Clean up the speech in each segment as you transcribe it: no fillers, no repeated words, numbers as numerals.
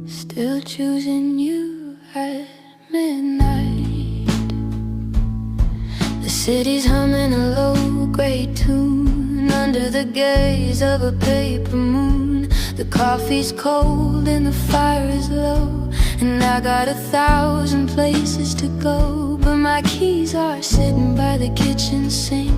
Still choosing you at midnight. The city's humming a low-grade tune under the gaze of a paper moon. The coffee's cold and the fire is low, and I got 1,000 places to go, but my keys are sitting by the kitchen sink,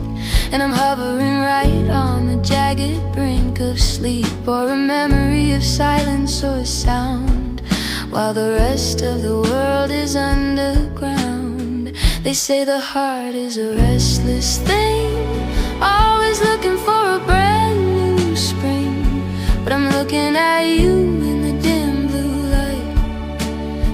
and I'm hovering right on the jagged brink of sleep, or a memory of silence or sound, while the rest of the world is underground. They say the heart is a restless thing, always looking for a brand new spring, but I'm looking at you in the dim blue light,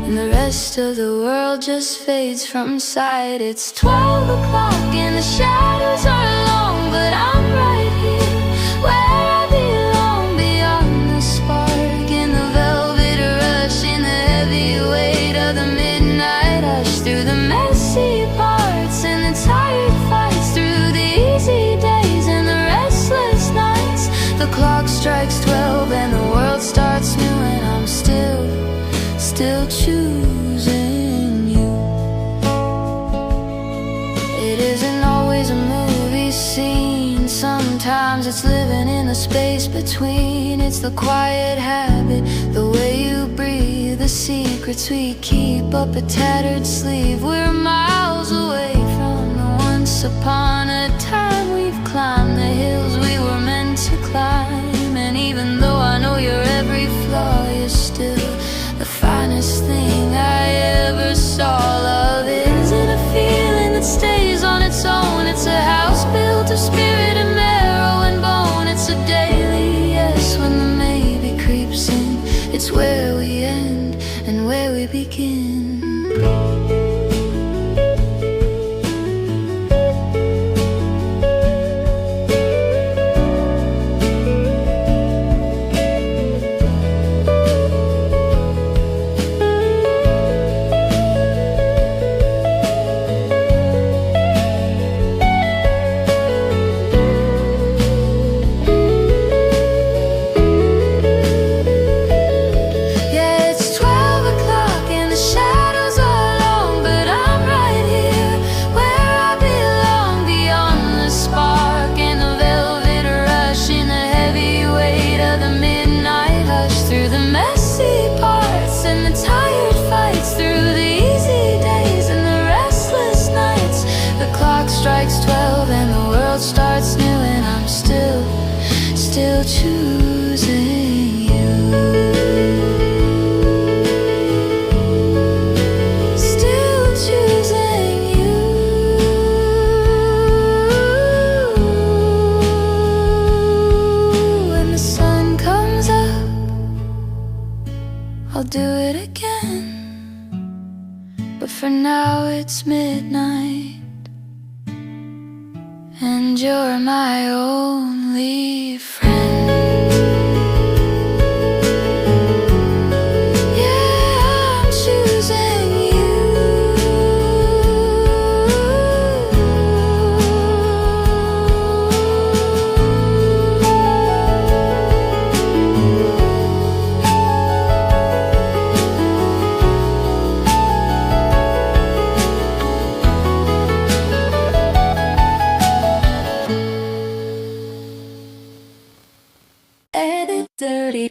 and the rest of the world just fades from sight. It's 12 o'clock and the shadows are long, but I'm right here where I belong, beyond the spark in the velvet rush, in the heavy weight of the midnight hush, through the messy parts and the tired fights, through the easy days and the restless nights. The clock strikes 12 and the world starts new, and I'm still choosing you. It isn't always a movie scene, sometimes it's living in the space between. It's the quiet habit, the way you breathe, the secrets we keep up a tattered sleeve. We're miles away from the once upon a time. We've climbed the hills we were meant to climb, and even though I know your every flaw, you're still the finest thing I ever saw. Love isn't a feeling that stays on its own. It's a house built of spirit and marrow and bone. It's a daily yes when the maybe creeps in. It's where we end and where we begin. Strikes 12 and the world starts new, and I'm still choosing you. Still choosing you. When the sun comes up, I'll do it again, but for now it's midnight, and you're my only friend. Yeah, I'm choosing you. Dirty.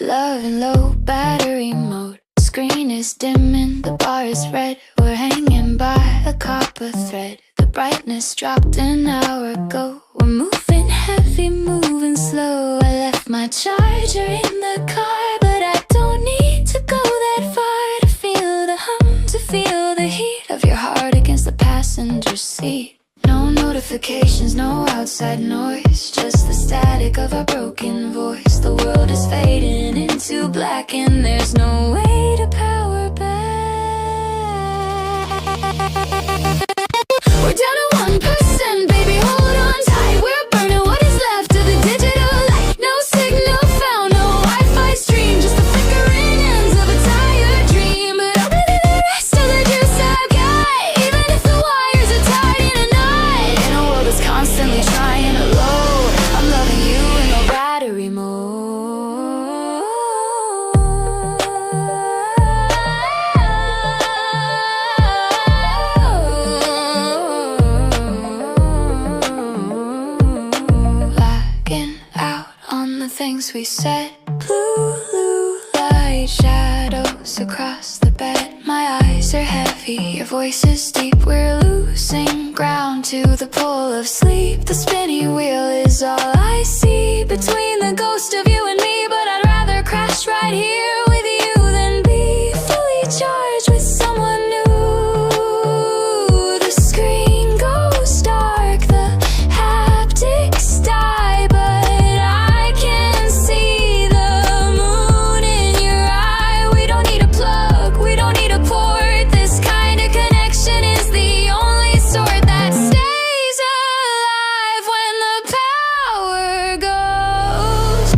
Love in low battery mode. Screen is dimming, the bar is red. We're hanging by a copper thread. The brightness dropped an hour ago. We're moving heavy, moving slow. I left my charger in the car, but I don't need to go that far to feel the hum, to feel the heat of your heart against the passenger seat. No notifications, no outside noise, just the static of our broken voice. The world is fading into black, and there's no way to power back. We're down to 1%, baby, hold on tight. We're burning what is left of the digital light. No signal found, no Wi-Fi stream, just the flickering ends of a tired dream. But I'll be the rest of the juice I've got, even if the wires are tired. things we said. Blue light shadows across the bed. My eyes are heavy, your voice is deep. We're losing ground to the pull of sleep. The spinning wheel is all I see between the ghost of you and me. But I'd rather crash right here with you than be fully charged with someone new. The screen goes dark, the haptics die, but I can see the moon in your eye. We don't need a plug, we don't need a port. This kind of connection is the only sort that stays alive when the power goes.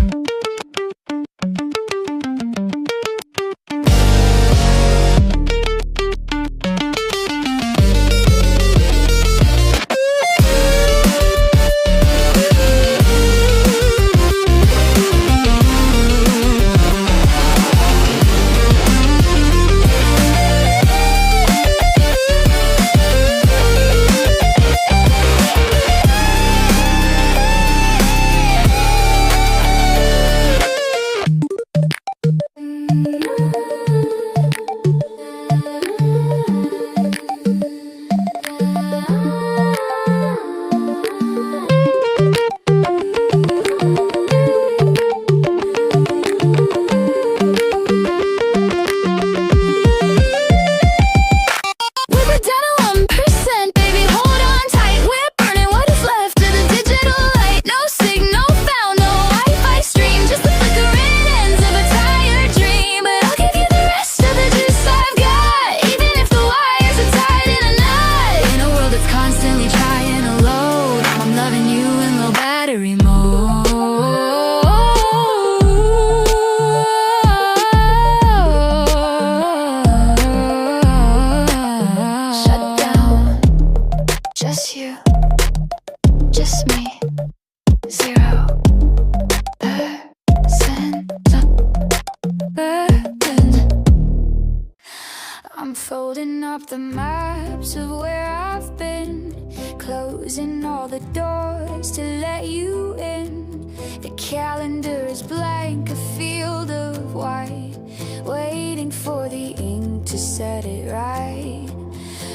Just you, just me, 0% burden. I'm folding up the maps of where I've been, closing all the doors to let you in. The calendar is blank, a field of white, waiting for the ink to set it right.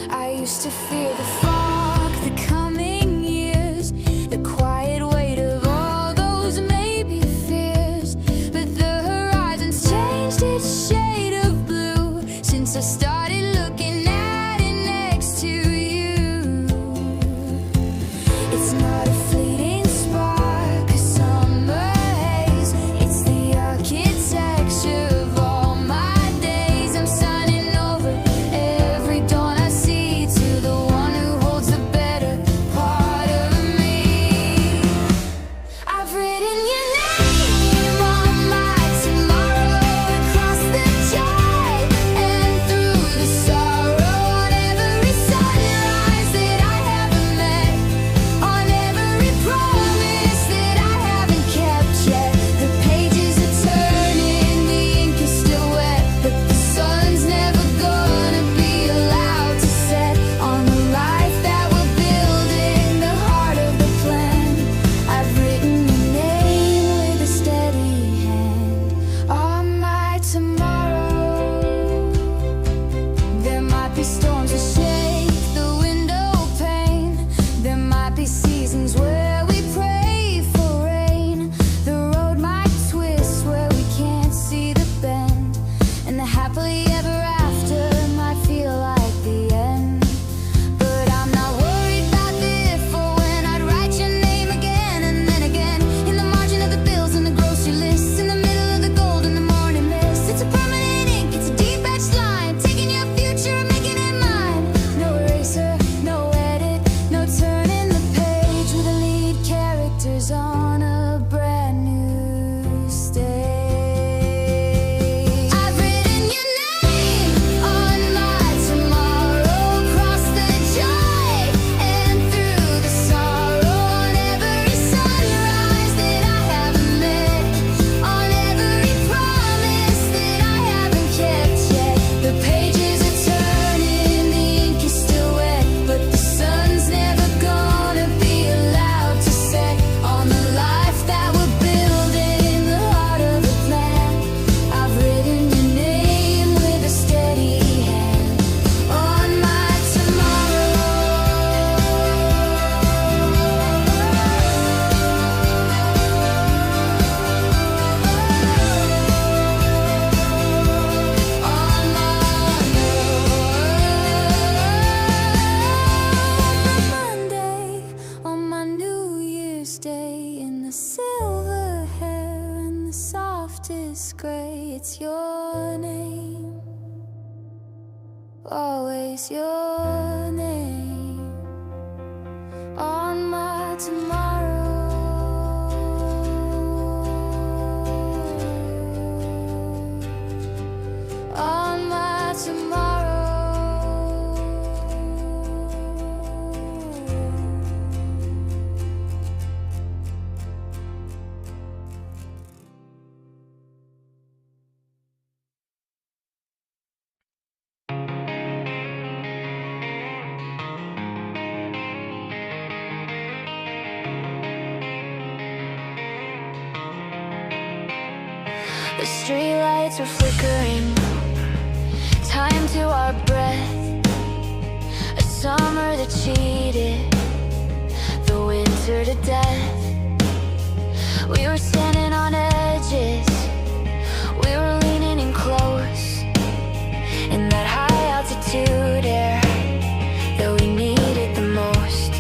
I used to fear the fog, the coming years, the quiet weight of all those maybe fears. But the horizon's changed its shade of blue since I started looking at it next to you. It's not a fleeting spark, a summer haze. It's the architecture of all my days. I'm signing over every dawn I see to the one who holds always your name on my tomorrow. On my tomorrow. The streetlights were flickering, time to our breath. A summer that cheated, the winter to death. We were standing on edges, we were leaning in close, in that high altitude air that we needed the most.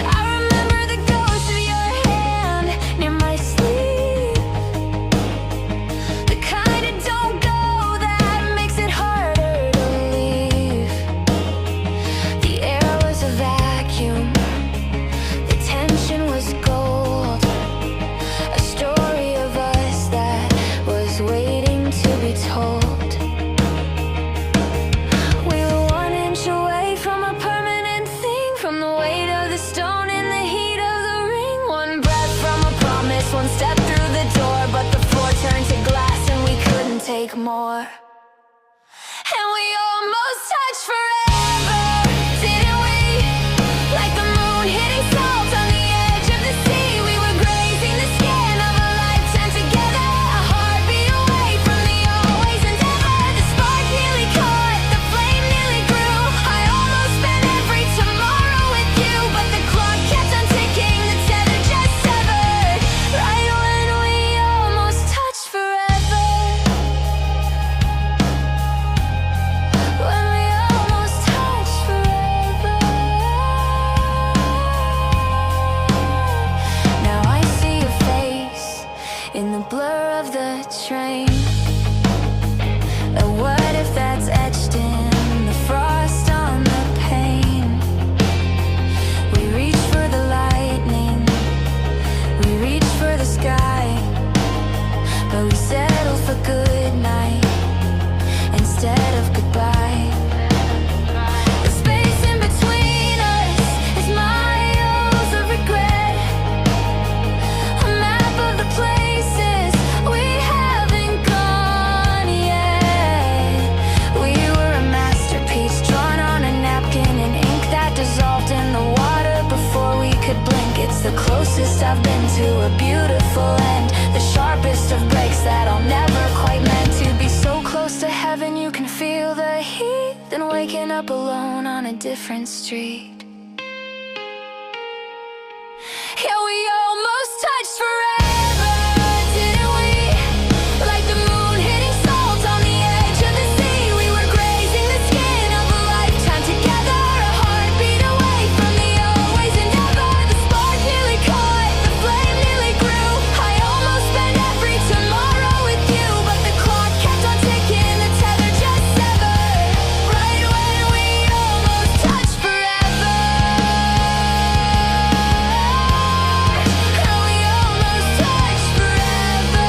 I remember the ghost of your hand near my sleeve, the kind that don't go, that makes it harder to leave. The air was a vacuum, the tension was gold, a story of us that was waiting to be told. We were 1 inch away from a permanent thing, from the weight of the stone and the heat of the ring. One breath from a promise, one step through the door, but the floor turned to glass and we couldn't take more. And we almost touched forever, didn't we? Like the moon hitting salt on the edge of the sea. We were grazing the skin of a lifetime together, a heartbeat away from the always and ever. The spark nearly caught, the flame nearly grew. I almost spent every tomorrow with you, but the clock kept on ticking, the tether just severed. Right when we almost touched forever, when we almost touched forever. Now I see your face in the blur of the train. And what if that's etched in the frost on the pane? We reach for the lightning, we reach for the sky, but we settle for good night instead of goodbye. The space in between us is miles of regret, a map of the places we haven't gone yet. We were a masterpiece drawn on a napkin in ink that dissolved in the water before we could blink. It's the closest I've been to a beautiful end, the sharpest of breaks that I'll never quite meant to be so close to heaven you can feel the heat, then waking up alone on a different street. Yeah, we almost touched forever, didn't we? Like the moon hitting salt on the edge of the sea. We were grazing the skin of a lifetime together, a heartbeat away from the always and ever. The spark nearly caught, the flame nearly grew. I almost spent every tomorrow with you, but the clock kept on ticking, the tether just severed. Right when we almost touched forever. And we almost touched forever.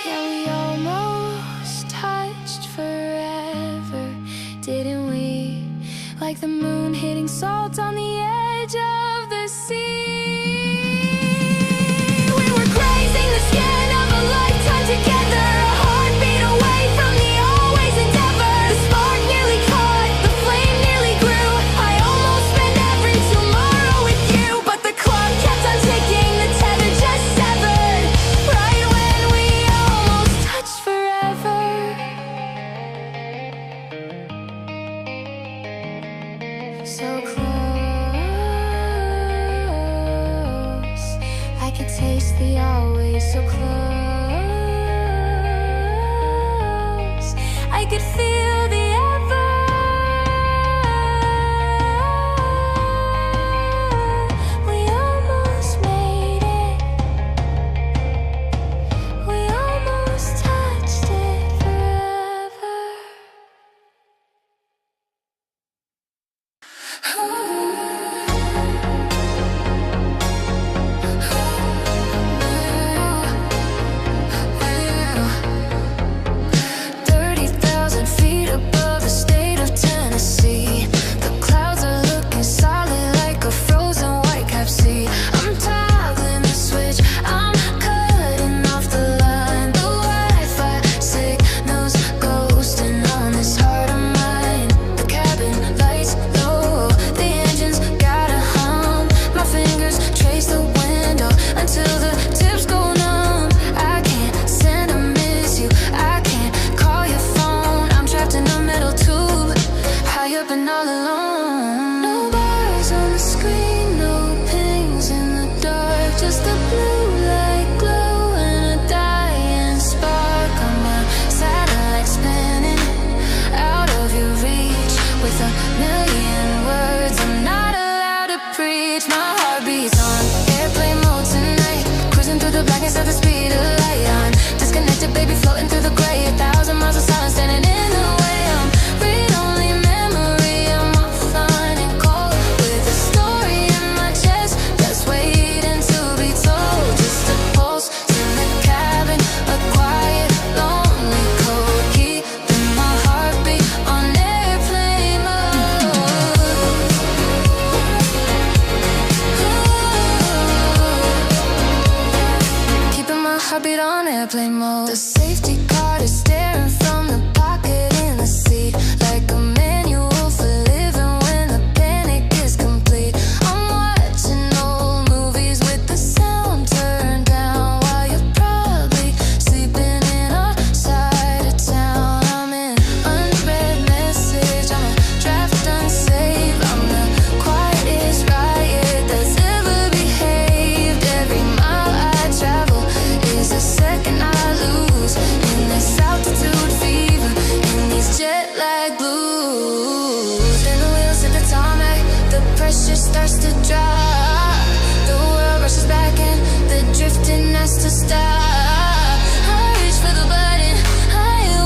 Yeah, we almost touched forever, didn't we? Like the moon hitting salt on the edge of the sea. We were grazing the skin of a lifetime together, a heartbeat away from the always and ever. The spark nearly caught, the flame nearly grew. I almost spent every tomorrow with you, but the clock kept on ticking, the tether just severed. Right when we almost touched forever. So close, I could taste the always so close. I I could feel the ever. We almost made it. We almost touched it forever. And all alone, no bars on the screen, no pings in the dark, just a blue light glow and a dying spark on my satellite spinning out of your reach with a million words I'm not allowed to preach. My heart beats on airplane mode tonight, cruising through the blackness at the speed of light. I'm disconnected, baby, floating through the gray, 1,000 miles of silence standing in the way. I'm read-only memory, I'm offline and cold with a story in my chest that's waiting to be told. Just a pulse in the cabin, a quiet, lonely code, keeping my heartbeat on airplane mode. Keeping my heartbeat on airplane mode. The safety card is staring from the pocket in the seat, like a manual for living when the panic is complete. I'm watching old movies with the sound turned down while you're probably sleeping in our side of town. I'm in unread message, I'm a draft unsaved. I'm the quietest riot that's ever behaved. Every mile I travel is a second I lose in this altitude fever, in these jet lag blues. Spin the wheels at the tarmac, the pressure starts to drop. The world rushes back in, the drifting has to stop. I reach for the button, I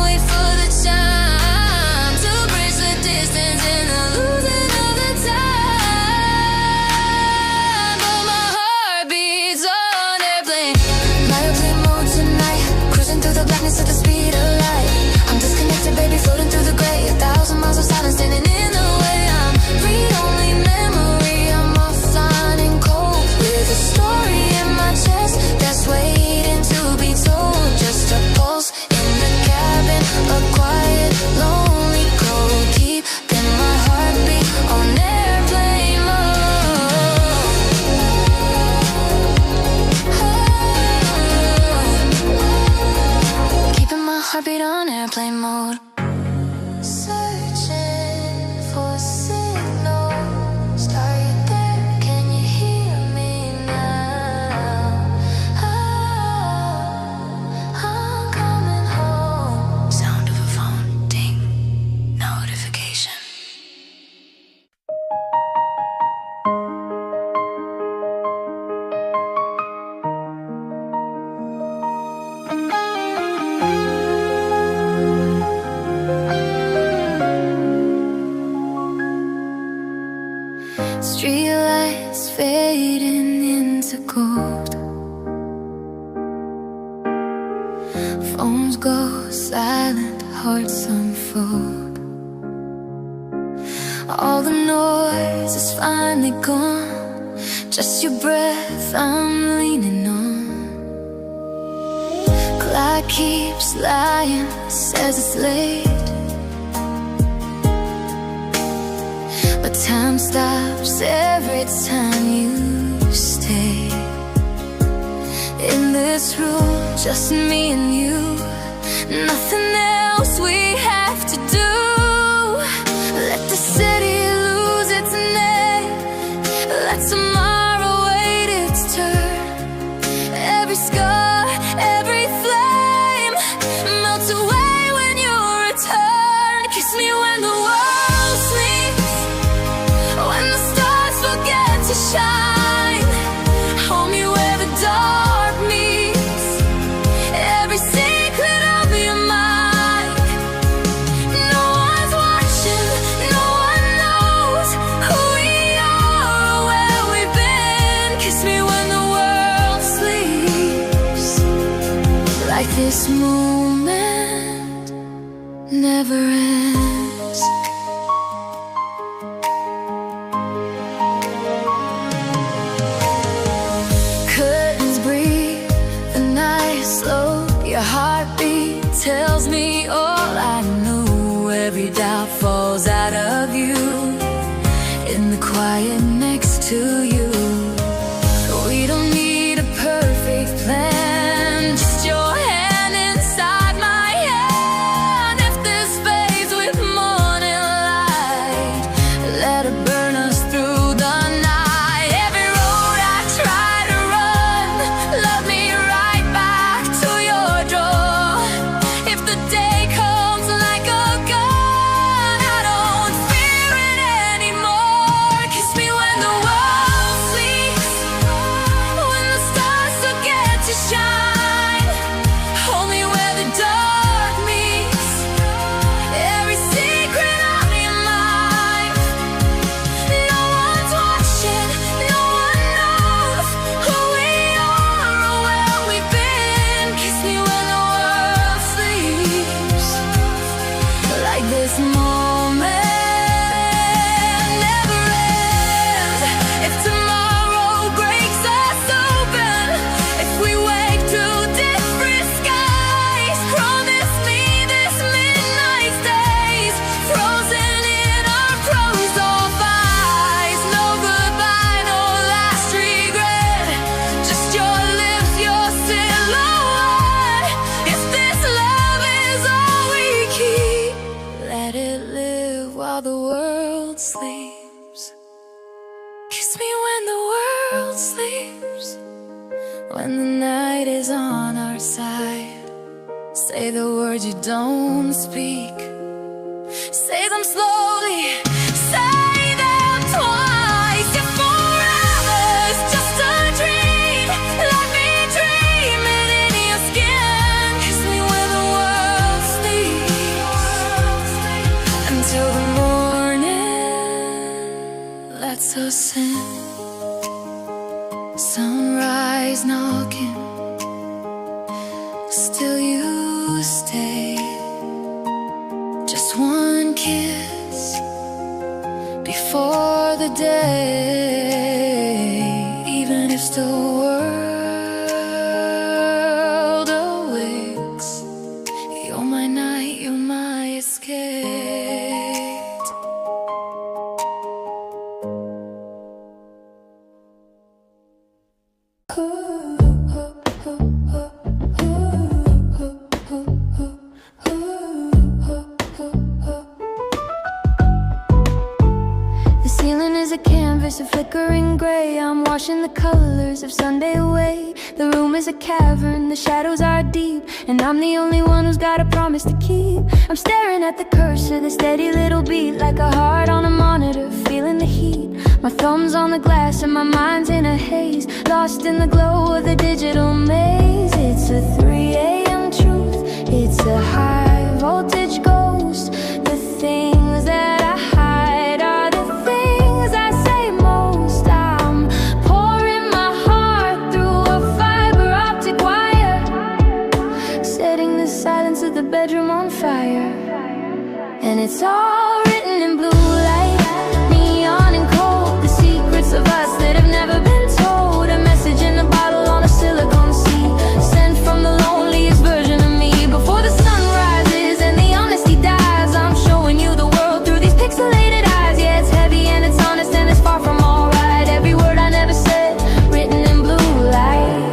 wait for the chime to bridge the distance and the losing of the time. But my heart beats on airplane. My airplane mode tonight, cruising through the blackness at the speed of light. I'm disconnected, baby, floating through the gray, 1,000 miles of silence standing in the way. I'm read-only memory, I'm offline and cold with a story in my chest that's waiting to be told. Just a pulse in the cabin, a quiet, lonely cold, keeping my heartbeat on airplane mode. Keeping my heartbeat on airplane mode. Searching for a signal. Are you there? Can you hear me now? I'm coming home. Sound of a phone ding. Notification. Streetlights fading into gold. Phones go silent, hearts unfold. All the noise is finally gone, just your breath I'm leaning on. Clock keeps lying, says it's late, but time stops every time you stay. In this room, just me and you, nothing else we have to do. Let the city lose its name, let tomorrow wait its turn. Every scar, every flame melts away when you return. shine. Hold me where the dark meets every secret of your mind. No one's watching, no one knows who we are or where we've been. Kiss me when the world sleeps, like this moment never ends. Curtains breathe, the night is slow. Your heartbeat tells me all I know. Every doubt falls out of you in the quiet next to you. We don't need a perfect plan, just your hand inside my hand. If this fades with morning light, let it burn us through the night. Every road I try to run, love me right back to your door. If the day comes like a gun, I don't fear it anymore. Kiss me when the world sleeps, when the stars forget to shine. Hold me where the dark meets every secret of your life. No one's watching, no one knows who we are or where we've been. Kiss me when the world sleeps, like this moment never ends. If tomorrow breaks us open, if we wake to different skies, promise me this midnight stays frozen in our closed-off eyes. No goodbye, no last regret, just your lips, your silhouette. If this love is all we keep, let it live while the world sleeps. Kiss me when the world sleeps, when the night is on our side. Say the words you don't speak, say them slowly, say them twice. If forever's just a dream, let me dream it in your skin. Kiss me when the world sleeps, until the morning lets us in. Sunrise knocking, still you stay. Just one kiss before the day. Even if the world awakes, you're my night, you're my escape. The ceiling is a canvas of flickering gray. I'm washing the colors of Sunday away. The room is a cavern, the shadows are deep, and I'm the only one who's got a promise to keep. I'm staring at the cursor, the steady little beat, like a heart on a monitor, feeling the heat. My thumb's on the glass and my mind's in a haze, lost in the glow of the digital maze. It's a 3 a.m. truth, it's a high voltage ghost. The things that I hide are the things I say most. I'm pouring my heart through a fiber optic wire, setting the silence of the bedroom on fire. And it's all written in blue light, neon and cold, the secrets of us that have never been told. A message in a bottle on a silicone sea, sent from the loneliest version of me. Before the sun rises and the honesty dies, I'm showing you the world through these pixelated eyes. Yeah, it's heavy and it's honest and it's far from alright. Every word I never said, written in blue light.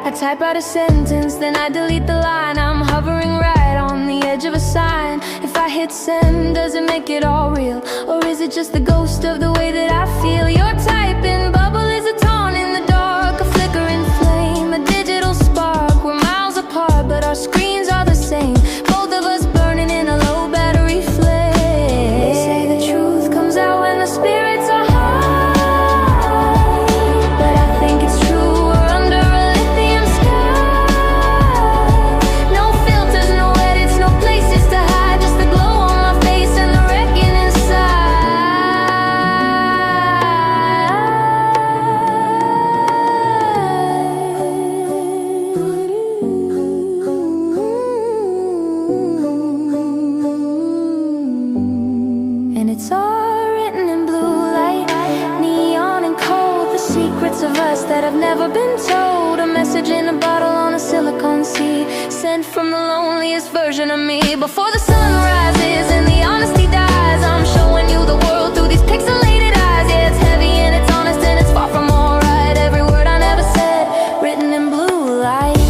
I type out a sentence, then I delete the line. I'm hovering right on the edge of a sign. If I hit send, does it make it all real? Or is it just the ghost of the way that I feel? Your typing bubble is a taunt in the dark, a flickering flame, a digital spark. We're miles apart, but our screens are the same. Both of us burning in a low battery flame. They say the truth comes out when the spirits are high. it's all written in blue light, neon and cold. The secrets of us that have never been told. A message in a bottle on a silicone sea, sent from the loneliest version of me. Before the sun rises and the honesty dies, I'm showing you the world through these pixelated eyes. Yeah, it's heavy and it's honest and it's far from alright. Every word I never said, written in blue light.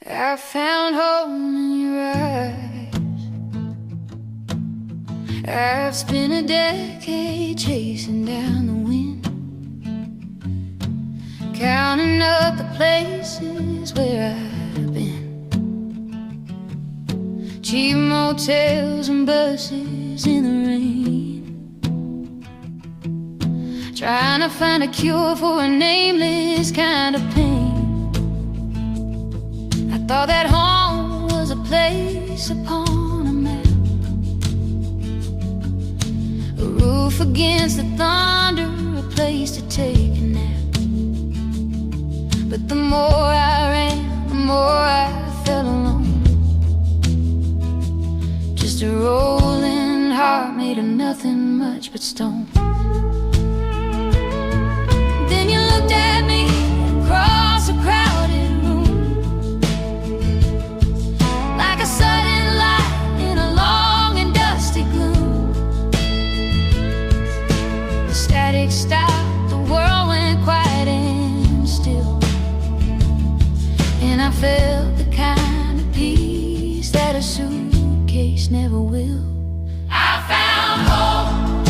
I found home in your eyes. I've spent a decade chasing down the wind, counting up the places where I've been. Cheap motels and buses in the rain, trying to find a cure for a nameless kind of pain. Thought that home was a place upon a map, a roof against the thunder, a place to take a nap. But the more I ran, the more I felt alone. Just a rolling heart made of nothing much but stone. Then you looked at me across a crowded room, a sudden light in a long and dusty gloom. The static stopped, the world went quiet and still, and I felt the kind of peace that a suitcase never will. I found home,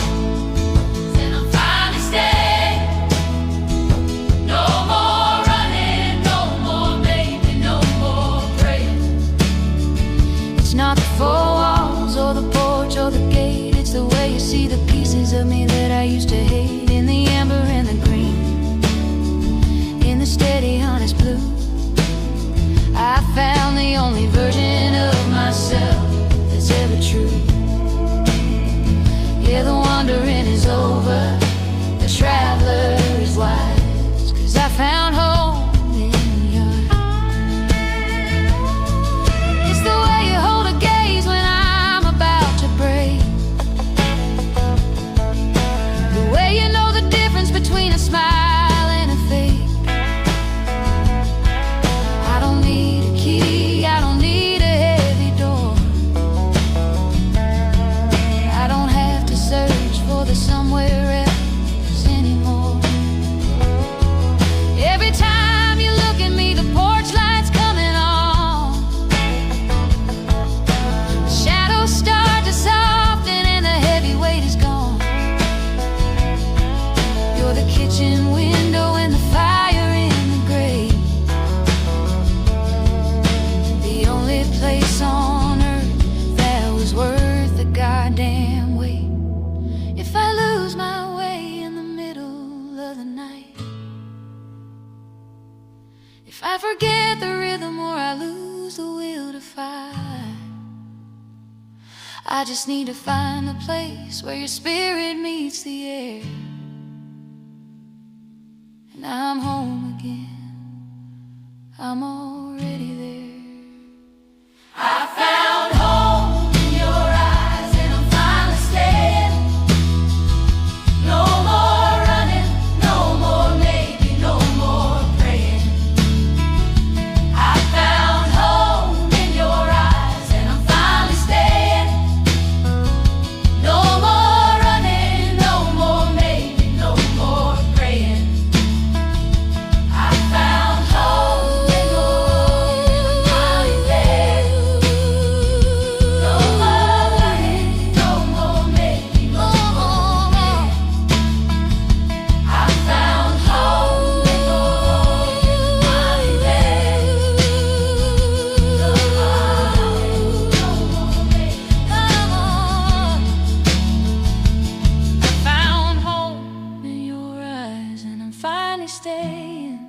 and I'm finally staying. No more running, no more maybe, no more praying. It's not the four walls or the porch or the gate, it's the way you see the pieces of me that I used to hate. In the amber and the green, in the steady honest blue, I found the only version of myself that's ever true. Yeah, the wandering is over, the traveler is wise, 'cause I found home. Between a smile and a fake, I don't need a key, I don't need a heavy door. I don't have to search for the somewhere else anymore. Every time you look at me, the porch light's coming on. The shadows start to soften and the heavy weight is gone. You're the kitchen window and the fire in the grate, the only place on earth that was worth the goddamn wait. If I lose my way in the middle of the night, if I forget the rhythm or I lose the will to fight, I just need to find a place where your spirit meets the air, and I'm home again, I'm already there. I found home in your eyes and I'm finally staying. No more running, no more maybe, no more praying. I found home in your eyes and I'm finally staying. No more running, no more maybe, no more praying. I found home in your staying.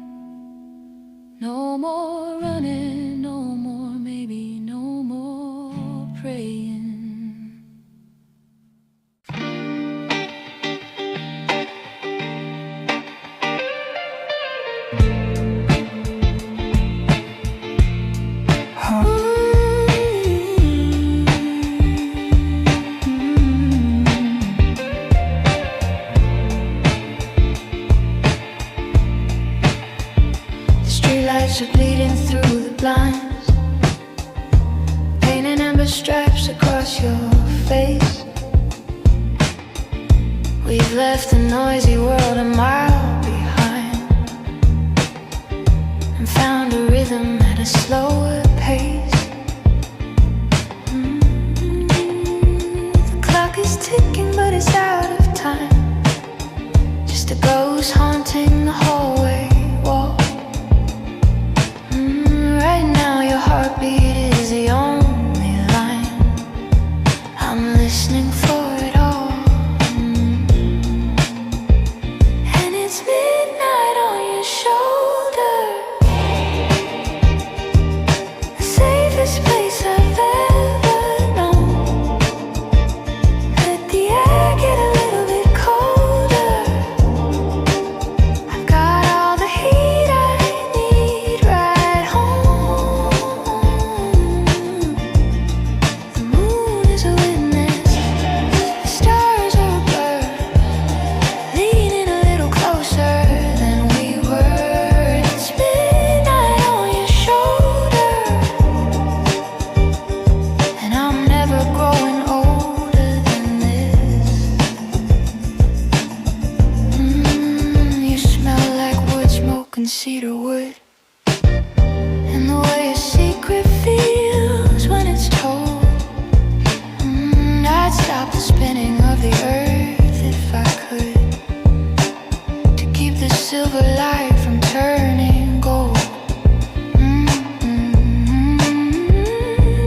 No more running, no more, maybe no more praying. Lights are bleeding through the blinds, painting amber stripes across your face. We've left the noisy world a mile behind and found a rhythm at a slower pace. The clock is ticking, but it's out of time. Just a ghost haunting the hallway wall. Right now your heartbeat is the only line. I'm listening for it all. And it's midnight on your shoulder, the safest place I've ever known. Let the air get a little bit colder. I've got all the heat I need right home. The moon is a witness, the stars are blurred, leaning a little closer than we were. It's midnight on your shoulder, and I'm never growing older than this. You smell like wood smoke and cedar wood, and the way a secret feels when it's told. I'd stop the spinning of the earth if I could, to keep the silver light from turning gold.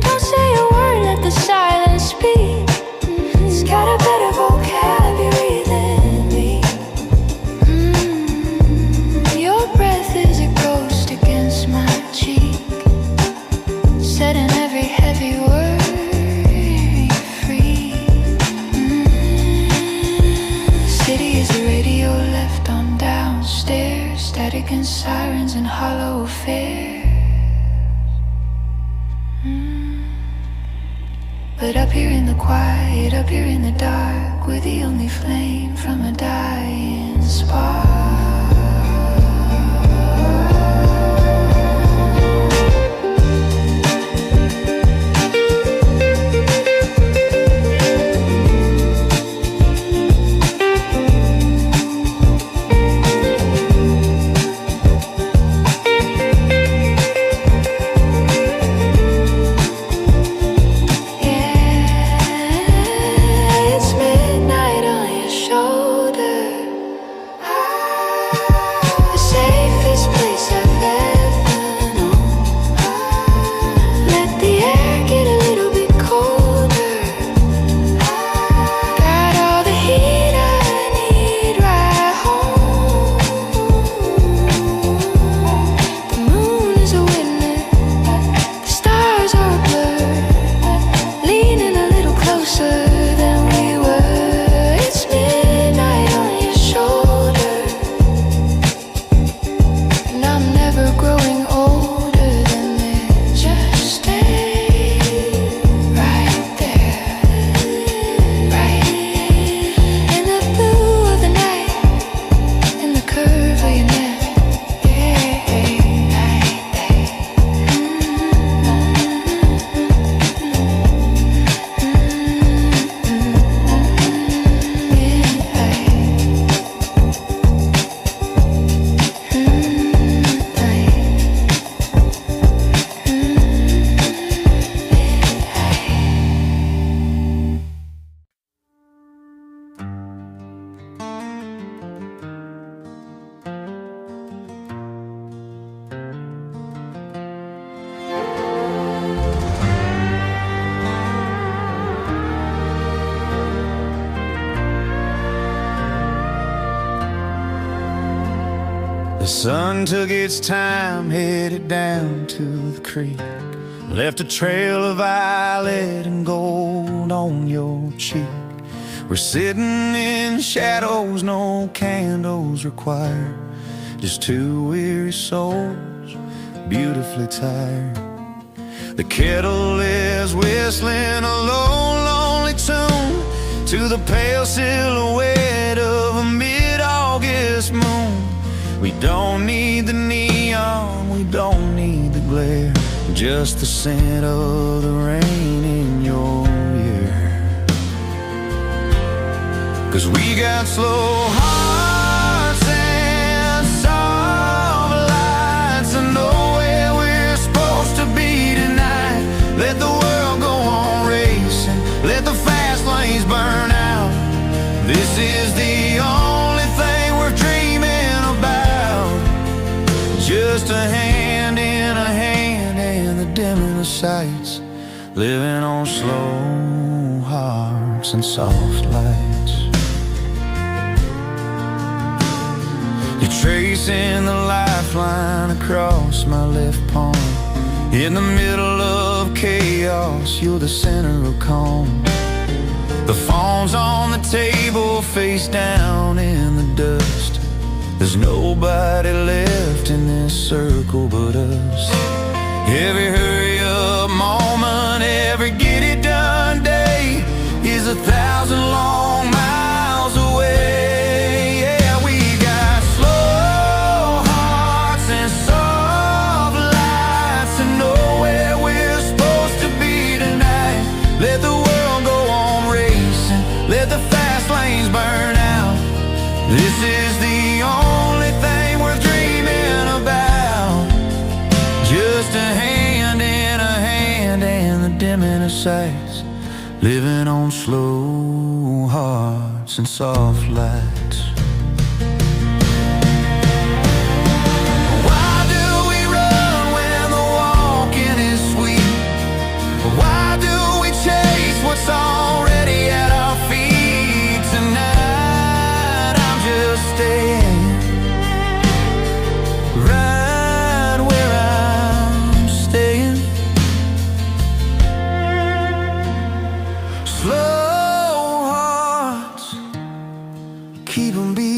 Don't say a word, let the silence speak. It's got a better vocabulary than me. Your breath is a ghost against my cheek, setting every heavy word free. The city is a radio left on downstairs, static and sirens and hollow affairs. But up here in the quiet, up here in the dark, we're the only flame from a dying spark. Yeah, it's midnight on your shoulder. The sun took its time, headed down to the creek, left a trail of violet and gold on your cheek. We're sitting in shadows, no candles required, just two weary souls, beautifully tired. The kettle is whistling a low, lonely tune to the pale silhouette of a mid-August moon. We don't need the neon, we don't need the glare, just the scent of the rain in your ear. 'Cause we got slow hearts and soft lights, and know where we're supposed to be tonight. Let the world go on racing, let the fast lanes burn out. This is the only thing we're dreaming about, just a hand in a hand and the dimming of sights, living on slow hearts and soft lights. You're tracing the lifeline across my left palm. In the middle of chaos, you're the center of calm. The phone's on the table, face down in the dust. There's nobody left in this circle but us. Every hurry-up moment, every get-it-done day is 1,000 long miles away. Yeah, we got slow hearts and soft lights, and know where we're supposed to be tonight. Let the world go on racing, let the fast lanes burn out. This is the only thing we're dreaming about, just a hand in a hand and the dimming of sights, living on slow hearts and soft lights. Why do we run when the walking is sweet? Why do we chase what's already at our feet? Tonight I'm just staying right where I'm staying. Slow hearts, keep 'em beating.